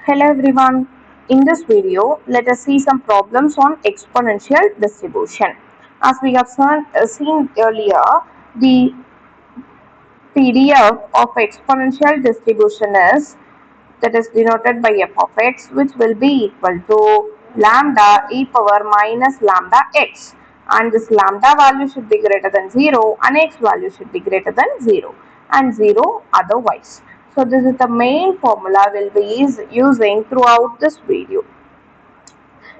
Hello everyone. In this video, let us see some problems on exponential distribution. As we have seen earlier, the PDF of exponential distribution is that is denoted by f of x, which will be equal to lambda e power minus lambda x, and this lambda value should be greater than 0 and x value should be greater than 0 and 0 otherwise. So this is the main formula we'll be using throughout this video.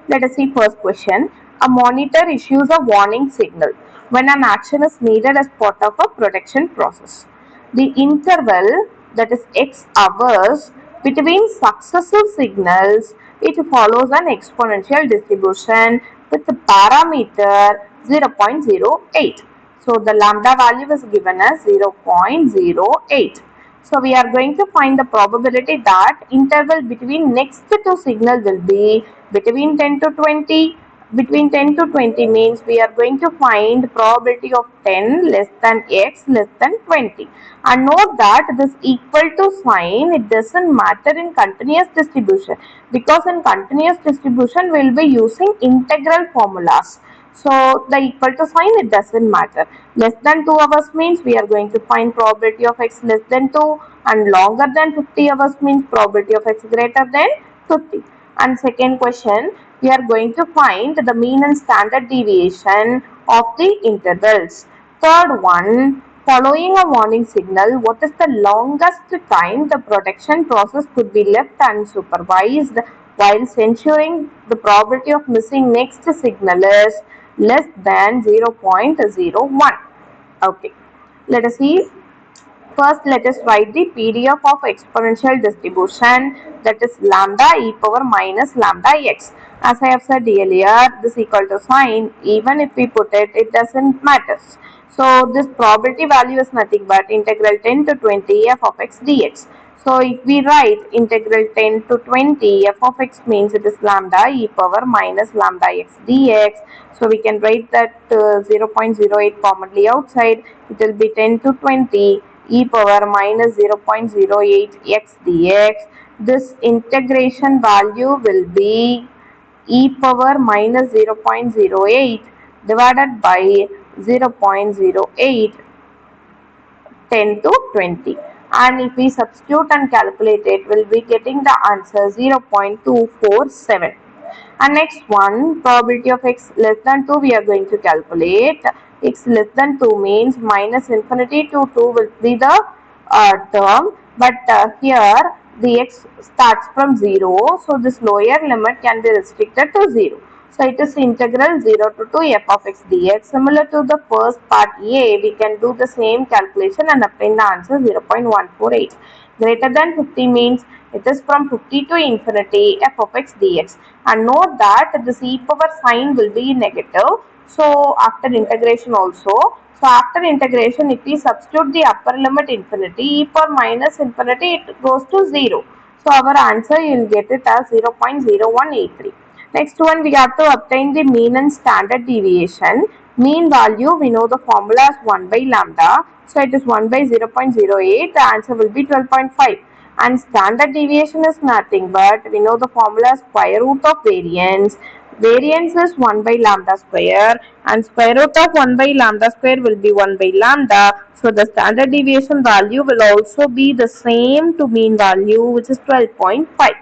Let us see first question. A monitor issues a warning signal when an action is needed as part of a protection process. The interval, that is x hours, between successive signals, it follows an exponential distribution with the parameter 0.08. So the lambda value is given as 0.08. So we are going to find the probability that interval between next two signal will be between 10 to 20. Between 10 to 20 means we are going to find probability of 10 less than x less than 20. And note that this equal to sign, it doesn't matter in continuous distribution, because in continuous distribution we will be using integral formulas. So the equal to sign, it doesn't matter. Less than 2 hours means we are going to find probability of x less than 2, and longer than 50 hours means probability of x greater than 50. And second question, we are going to find the mean and standard deviation of the intervals. Third one, following a warning signal, what is the longest time the protection process could be left unsupervised while ensuring the probability of missing next signal is less than 0.01. Okay, let us see. First, let us write the PDF of exponential distribution, that is lambda e power minus lambda x. As I have said earlier, this equal to sign, even if we put it, it doesn't matter. So this probability value is nothing but integral 10 to 20 f of x dx. So if we write integral 10 to 20 f of x means it is lambda e power minus lambda x dx. So we can write that 0.08 commonly outside. It will be 10 to 20 e power minus 0.08 x dx. This integration value will be e power minus 0.08 divided by 0.08 10 to 20, and if we substitute and calculate it, we'll be getting the answer 0.247. And next one, probability of x less than 2 we are going to calculate. X less than 2 means minus infinity to 2 will be the term, but here the x starts from 0, so this lower limit can be restricted to 0. So it is integral 0 to 2 f of x dx. Similar to the first part A, we can do the same calculation and obtain the answer 0.148. Greater than 50 means it is from 50 to infinity f of x dx. And note that this e power sign will be negative. So after integration also, so after integration, if we substitute the upper limit infinity, e power minus infinity, it goes to 0. So our answer, you will get it as 0.0183. Next one, we have to obtain the mean and standard deviation. Mean value, we know the formula is 1 by lambda. So it is 1 by 0.08. The answer will be 12.5. And standard deviation is nothing but we know the formula is square root of variance. Variance is 1 by lambda square, and square root of 1 by lambda square will be 1 by lambda. So the standard deviation value will also be the same to mean value, which is 12.5.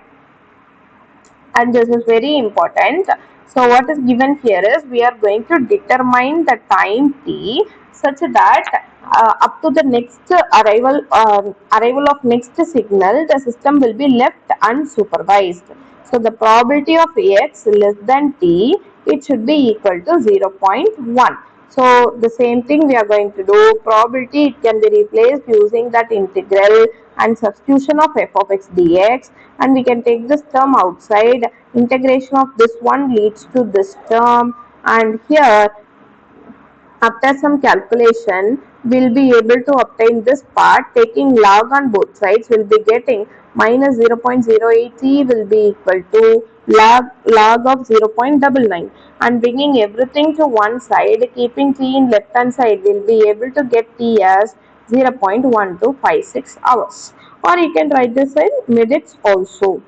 And this is very important. So what is given here is we are going to determine the time t such that up to the next arrival of next signal, the system will be left unsupervised. So the probability of x less than t, it should be equal to 0.1. So the same thing we are going to do. Probability, it can be replaced using that integral and substitution of f of x dx, and we can take this term outside. Integration of this one leads to this term, and here after some calculation we'll be able to obtain this part. Taking log on both sides, we'll be getting minus 0.08t will be equal to log of 0.99, and bringing everything to one side, keeping t in left hand side, we'll be able to get t as 0.1256 hours, or you can write this in minutes also.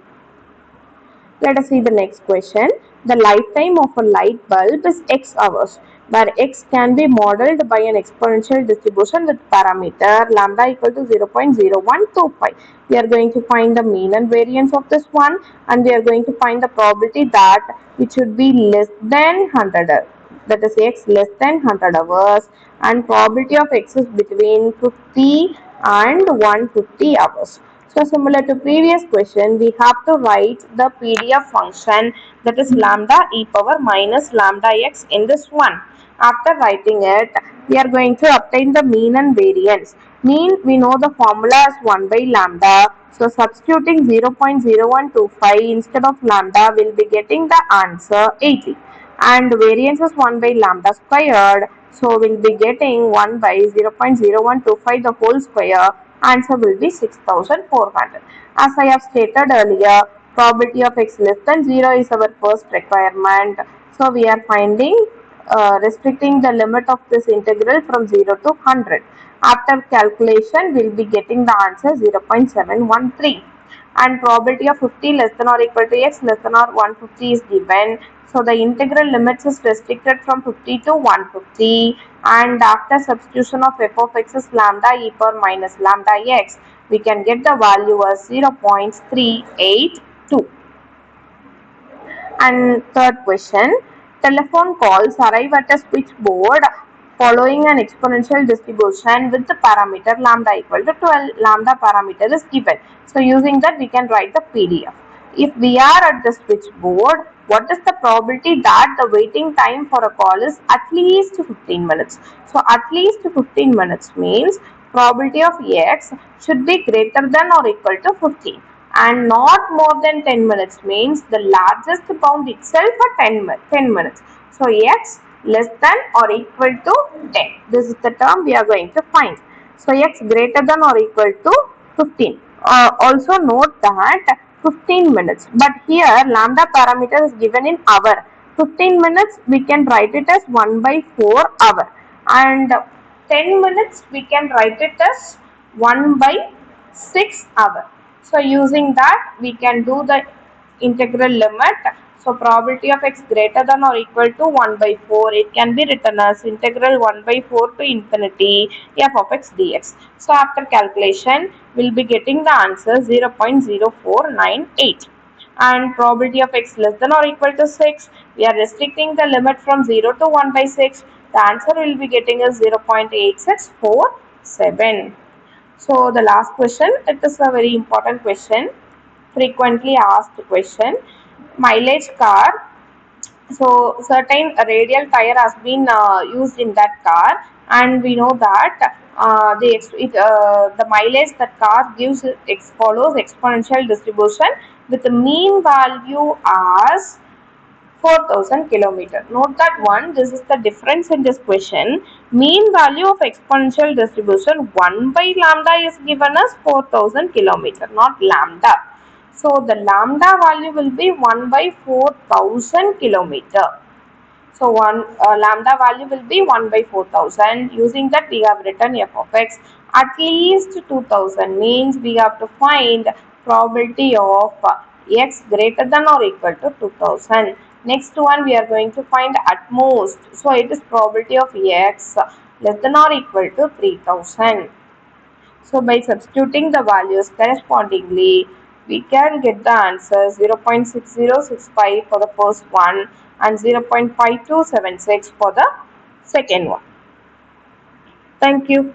Let us see the next question. The lifetime of a light bulb is x hours, where x can be modeled by an exponential distribution with parameter lambda equal to 0.0125. We are going to find the mean and variance of this one, and we are going to find the probability that it should be less than 100, that is x less than 100 hours, and probability of x is between 50 and 150 hours. So similar to previous question, we have to write the PDF function, that is lambda e power minus lambda x in this one. After writing it, we are going to obtain the mean and variance. Mean, we know the formula is 1 by lambda. So substituting 0.0125 instead of lambda, we will be getting the answer 80. And variance is 1 by lambda squared. So we will be getting 1 by 0.0125 the whole square. Answer will be 6400. As I have stated earlier, probability of x less than 0 is our first requirement. So we are finding restricting the limit of this integral from 0 to 100. After calculation, we will be getting the answer 0.713. And probability of 50 less than or equal to x less than or 150 is given. So the integral limits is restricted from 50 to 150, and after substitution of f of x is lambda e power minus lambda x, we can get the value as 0.382. And third question, telephone calls arrive at a switchboard following an exponential distribution with the parameter lambda equal to 12. Lambda parameter is given. So using that we can write the PDF. If we are at the switchboard, what is the probability that the waiting time for a call is at least 15 minutes? So at least 15 minutes means probability of x should be greater than or equal to 15, and not more than 10 minutes means the largest bound itself for 10 minutes. So x less than or equal to 10. This is the term we are going to find. So x greater than or equal to 15. Also note that 15 minutes, but here lambda parameter is given in hour. 15 minutes we can write it as 1 by 4 hour, and 10 minutes we can write it as 1 by 6 hour. So using that we can do the integral limit. So probability of x greater than or equal to 1 by 4, it can be written as integral 1 by 4 to infinity f of x dx. So after calculation we will be getting the answer 0.0498. And probability of x less than or equal to 6, we are restricting the limit from 0 to 1 by 6. The answer we will be getting is 0.8647. So the last question, it is a very important question, frequently asked question. Mileage car. So certain radial tire has been used in that car, and we know that the mileage that car gives follows exponential distribution with the mean value as 4000 kilometer. Note that one, this is the difference in this question. Mean value of exponential distribution 1 by lambda is given as 4000 kilometer, not lambda. So the lambda value will be 1 by 4000 kilometer. So one lambda value will be 1 by 4000. Using that we have written f of x at least 2000 means we have to find probability of x greater than or equal to 2000. Next one we are going to find at most. So it is probability of x less than or equal to 3000. So by substituting the values correspondingly, we can get the answer 0.6065 for the first one and 0.5276 for the second one. Thank you.